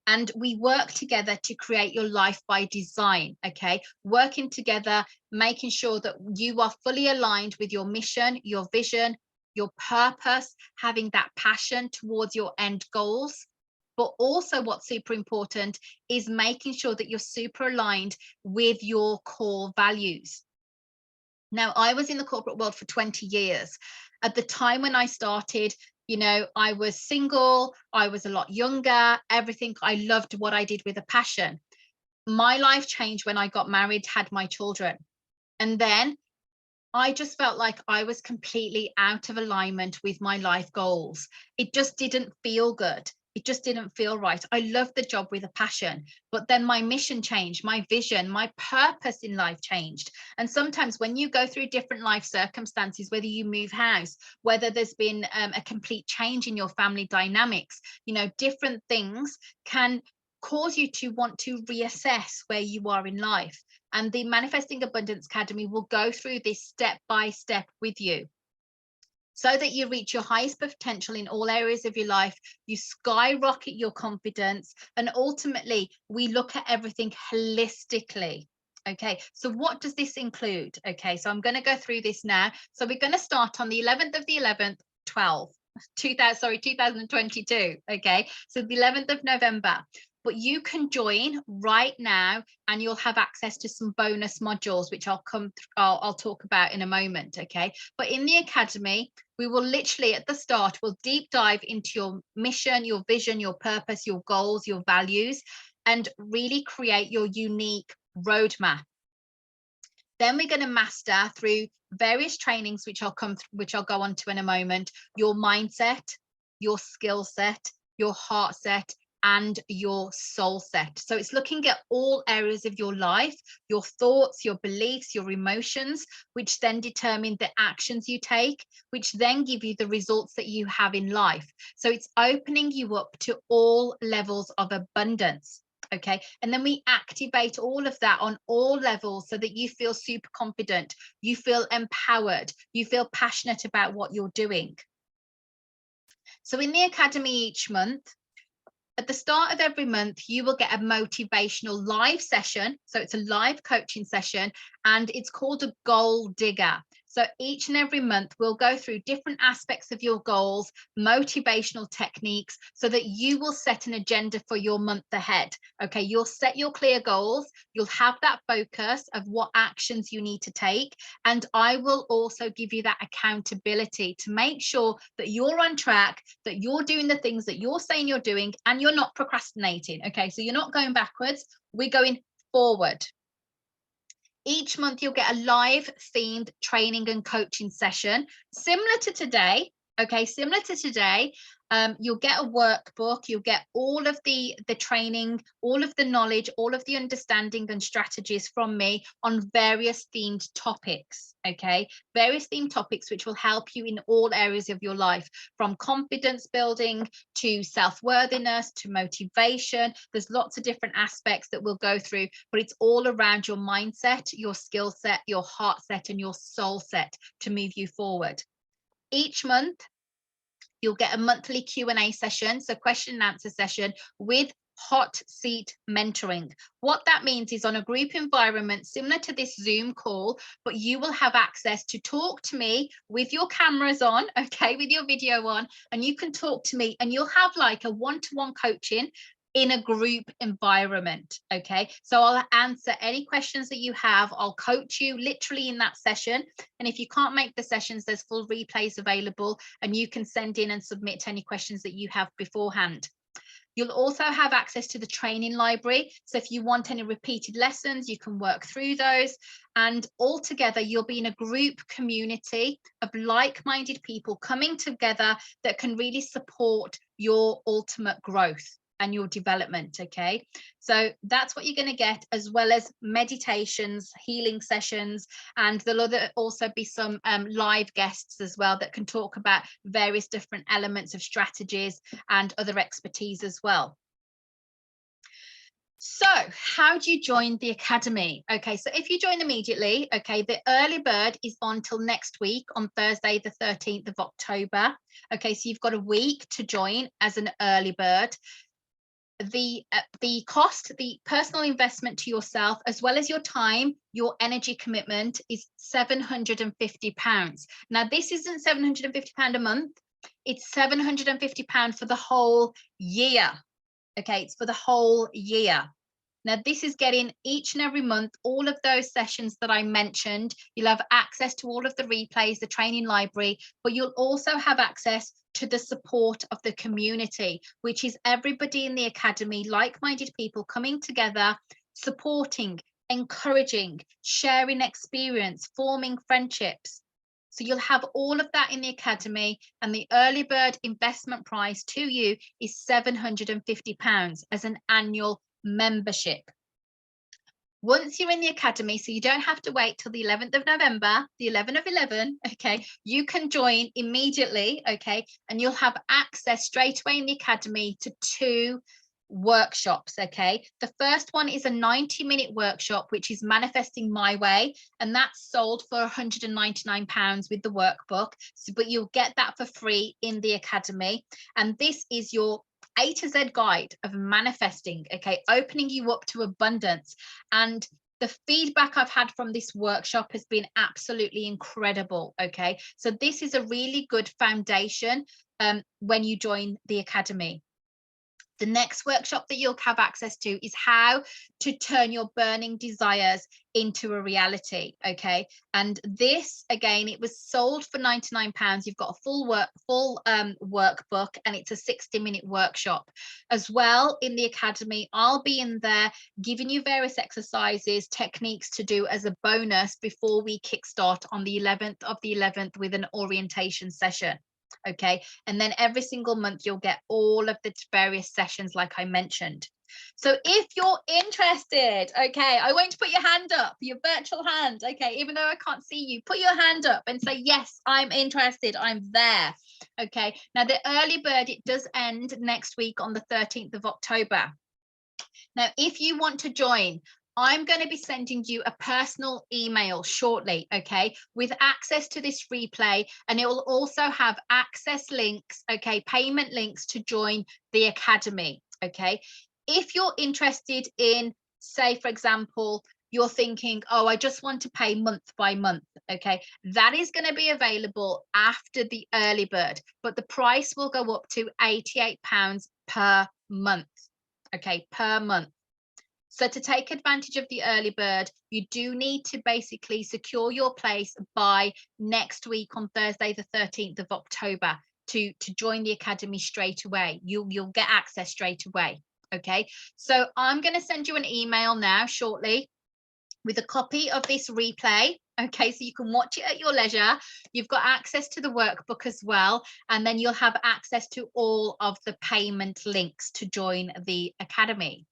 And we work together to create your life by design, okay? Working together, making sure that you are fully aligned with your mission, your vision, your purpose, having that passion towards your end goals. But also what's super important is making sure that you're super aligned with your core values. Now, I was in the corporate world for 20 years. At the time when I started, you know, I was single, I was a lot younger, everything. I loved what I did with a passion. My life changed when I got married, had my children. And then I just felt like I was completely out of alignment with my life goals. It just didn't feel good. It just didn't feel right. I loved the job with a passion, but then my mission changed, my vision, my purpose in life changed. And sometimes when you go through different life circumstances, whether you move house, whether there's been a complete change in your family dynamics, you know, different things can cause you to want to reassess where you are in life. And the Manifesting Abundance Academy will go through this step by step with you, so that you reach your highest potential in all areas of your life, you skyrocket your confidence, and ultimately we look at everything holistically. Okay, so what does this include? Okay, so I'm going to go through this now. So we're going to start on the 11th of the 11th, 2022. Okay, so the 11th of November. But you can join right now and you'll have access to some bonus modules, which I'll talk about in a moment. Okay, but in the academy, we will literally at the start, we'll deep dive into your mission, your vision, your purpose, your goals, your values, and really create your unique roadmap. Then we're going to master through various trainings, which I'll go on to in a moment, your mindset, your skill set, your heart set, and your soul set. So it's looking at all areas of your life, your thoughts, your beliefs, your emotions, which then determine the actions you take, which then give you the results that you have in life. So it's opening you up to all levels of abundance. Okay, and then we activate all of that on all levels so that you feel super confident, you feel empowered, you feel passionate about what you're doing. So in the academy each month, at the start of every month, you will get a motivational live session. So it's a live coaching session and it's called a goal digger. So each and every month, we'll go through different aspects of your goals, motivational techniques, so that you will set an agenda for your month ahead. Okay, you'll set your clear goals. You'll have that focus of what actions you need to take. And I will also give you that accountability to make sure that you're on track, that you're doing the things that you're saying you're doing, and you're not procrastinating. Okay, so you're not going backwards, we're going forward. Each month you'll get a live themed training and coaching session similar to today. Okay, similar to today. You'll get a workbook, you'll get all of the training, all of the knowledge, all of the understanding and strategies from me on various themed topics. Okay, various themed topics which will help you in all areas of your life, from confidence building to self-worthiness to motivation. There's lots of different aspects that we'll go through, but it's all around your mindset, your skill set, your heart set, and your soul set to move you forward. Each month, you'll get a monthly Q&A session, so question and answer session with hot seat mentoring. What that means is on a group environment similar to this Zoom call, but you will have access to talk to me with your cameras on, okay, with your video on, and you can talk to me and you'll have like a one-to-one coaching in a group environment. Okay, so I'll answer any questions that you have. I'll coach you literally in that session, and if you can't make the sessions, there's full replays available, and you can send in and submit any questions that you have beforehand. You'll also have access to the training library, so if you want any repeated lessons, you can work through those, and altogether you'll be in a group community of like-minded people coming together that can really support your ultimate growth and your development. Okay, so that's what you're going to get, as well as meditations, healing sessions, and there'll also be some live guests as well that can talk about various different elements of strategies and other expertise as well. So how do you join the academy? Okay, so if you join immediately, okay, the early bird is on till next week on Thursday the 13th of October. Okay, so you've got a week to join as an early bird. The cost, the personal investment to yourself, as well as your time, your energy commitment, is £750. Now, this isn't £750 a month, it's £750 for the whole year. Okay, it's for the whole year. Now, this is getting each and every month all of those sessions that I mentioned. You'll have access to all of the replays, the training library, but you'll also have access to the support of the community, which is everybody in the academy, like-minded people coming together, supporting, encouraging, sharing experience, forming friendships. So you'll have all of that in the academy, and the early bird investment price to you is £750 as an annual membership. Once you're in the academy, so you don't have to wait till the 11th of November, the 11 of 11, okay, you can join immediately, okay, and you'll have access straight away in the academy to 2 workshops. Okay, the first one is a 90-minute workshop, which is Manifesting My Way, and that's sold for £199 with the workbook, so, but you'll get that for free in the academy, and this is your A to Z guide of manifesting, okay, opening you up to abundance. And the feedback I've had from this workshop has been absolutely incredible. Okay, so this is a really good foundation when you join the academy. The next workshop that you'll have access to is how to turn your burning desires into a reality. Okay, and this, again, it was sold for £99. You've got a full workbook, and it's a 60-minute workshop as well. In the academy, I'll be in there giving you various exercises, techniques to do as a bonus before we kickstart on the 11th of the 11th with an orientation session. Okay, and then every single month you'll get all of the various sessions like I mentioned. So if you're interested, okay, I want you to put your hand up, your virtual hand, okay, even though I can't see you, put your hand up and say, yes, I'm interested, I'm there. Okay, now the early bird, it does end next week on the 13th of October. Now, if you want to join, I'm going to be sending you a personal email shortly, okay, with access to this replay, and it will also have access links, okay, payment links to join the academy, okay. If you're interested in, say, for example, you're thinking, oh, I just want to pay month by month, okay, that is going to be available after the early bird, but the price will go up to £88 per month, okay, per month. So to take advantage of the early bird, you do need to basically secure your place by next week on Thursday, the 13th of October to join the academy straight away. You'll get access straight away. Okay, so I'm going to send you an email now shortly with a copy of this replay. Okay, so you can watch it at your leisure. You've got access to the workbook as well, and then you'll have access to all of the payment links to join the academy.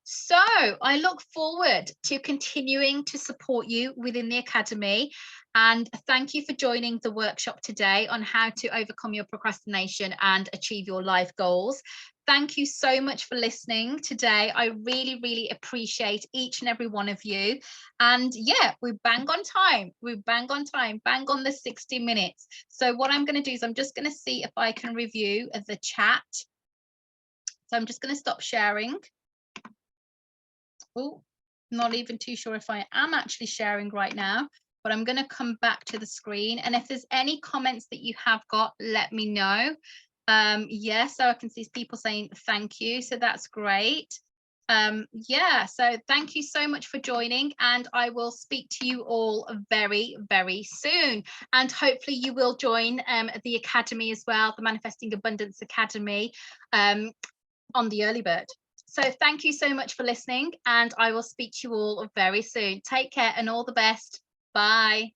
So I look forward to continuing to support you within the academy, and thank you for joining the workshop today on how to overcome your procrastination and achieve your life goals. Thank you so much for listening today. I really, really appreciate each and every one of you. And yeah, we bang on time. We bang on time, bang on the 60 minutes. So what I'm going to do is I'm just going to see if I can review the chat. So I'm just going to stop sharing. Oh, not even too sure if I am actually sharing right now, but I'm going to come back to the screen. And if there's any comments that you have got, let me know. Yeah, so I can see people saying thank you, so that's great. Yeah, so thank you so much for joining, and I will speak to you all very, very soon. And hopefully you will join the academy as well, the Manifesting Abundance Academy, on the early bird. So thank you so much for listening, and I will speak to you all very soon. Take care and all the best. Bye.